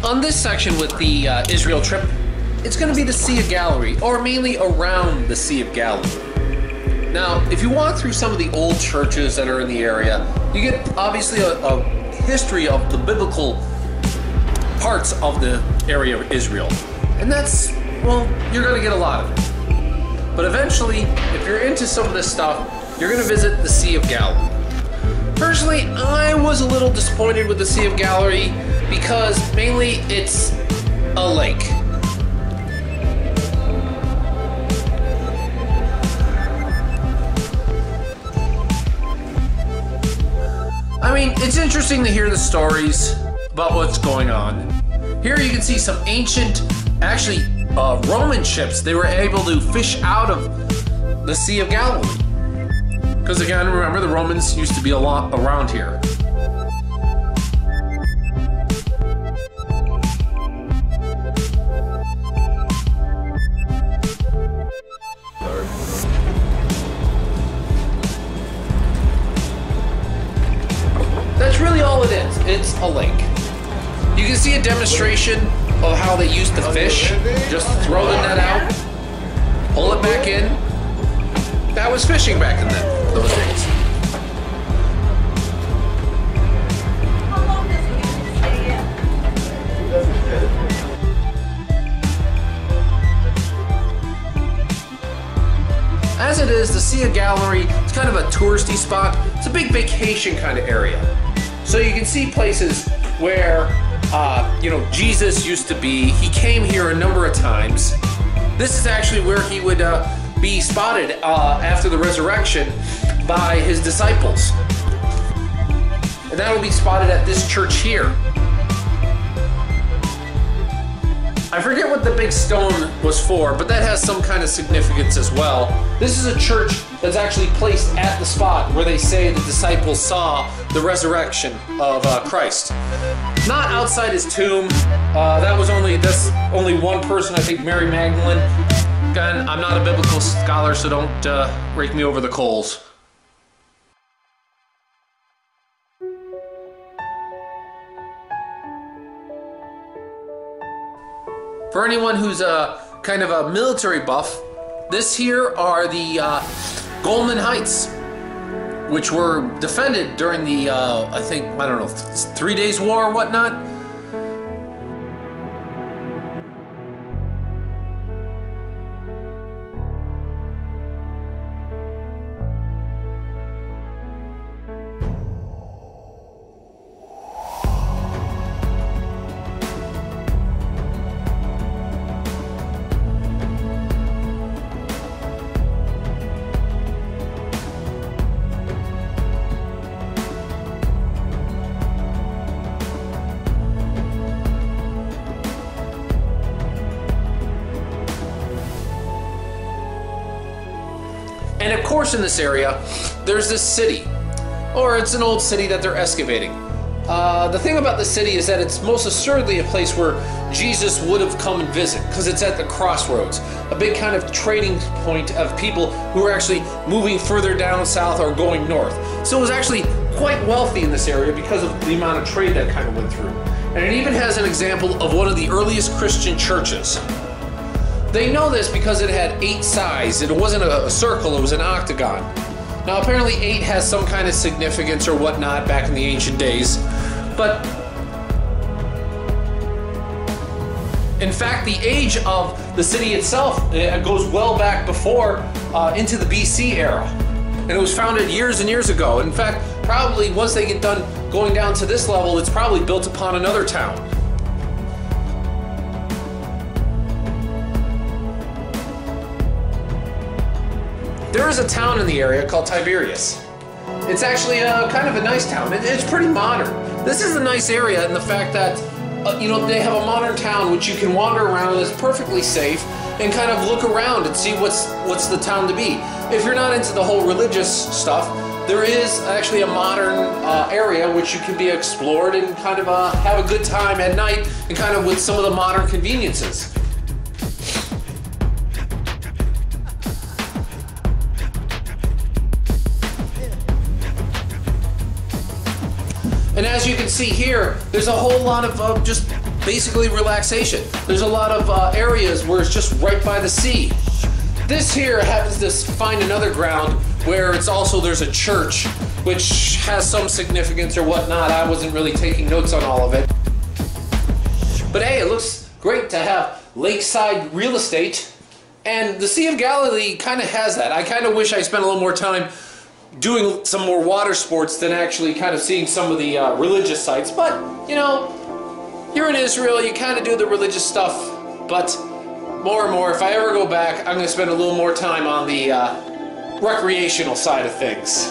On this section with the Israel trip, it's going to be the Sea of Galilee, or mainly around the Sea of Galilee. Now, if you walk through some of the old churches that are in the area, you get obviously a history of the biblical parts of the area of Israel. And that's, well, you're going to get a lot of it. But eventually, if you're into some of this stuff, you're going to visit the Sea of Galilee. Personally, I was a little disappointed with the Sea of Galilee because mainly it's a lake. I mean, it's interesting to hear the stories about what's going on. Here you can see some ancient, actually Roman ships. They were able to fish out of the Sea of Galilee. Because again, remember the Romans used to be a lot around here. That's really all it is. It's a lake. You can see a demonstration of how they used to fish. Just throw the net out, pull it back in. That was fishing back in those days. How long does it usually stay in? As it is, the Sea of Galilee, it's kind of a touristy spot. It's a big vacation kind of area. So you can see places where, Jesus used to be. He came here a number of times. This is actually where he would be spotted after the resurrection by his disciples. And that will be spotted at this church here. I forget what the big stone was for, but that has some kind of significance as well. This is a church that's actually placed at the spot where they say the disciples saw the resurrection of Christ. Not outside his tomb. That's only one person, I think Mary Magdalene. Again, I'm not a biblical scholar, so don't rake me over the coals. For anyone who's kind of a military buff, this here are the Golan Heights, which were defended during the, 3 days war or whatnot. And of course in this area, there's this city, or it's an old city that they're excavating. The thing about the city is that it's most assuredly a place where Jesus would have come and visit, because it's at the crossroads, a big kind of trading point of people who are actually moving further down south or going north. So it was actually quite wealthy in this area because of the amount of trade that kind of went through. And it even has an example of one of the earliest Christian churches. They know this because it had 8 sides. It wasn't a circle, it was an octagon. Now apparently 8 has some kind of significance or whatnot back in the ancient days, but in fact the age of the city itself goes well back before into the BC era. And it was founded years and years ago. In fact, probably once they get done going down to this level, it's probably built upon another town. There is a town in the area called Tiberias. It's actually kind of a nice town. It's pretty modern. This is a nice area in the fact that they have a modern town which you can wander around. It's perfectly safe and kind of look around and see what's the town to be. If you're not into the whole religious stuff, there is actually a modern area which you can be explored and kind of have a good time at night and kind of with some of the modern conveniences. And as you can see here, there's a whole lot of just basically relaxation. There's a lot of areas where it's just right by the sea. This here happens to find another ground where it's also there's a church, which has some significance or whatnot. I wasn't really taking notes on all of it. But hey, it looks great to have lakeside real estate. And the Sea of Galilee kind of has that. I kind of wish I spent a little more time doing some more water sports than actually kind of seeing some of the religious sites. But, you know, you're in Israel, you kind of do the religious stuff. But more and more, if I ever go back, I'm going to spend a little more time on the recreational side of things.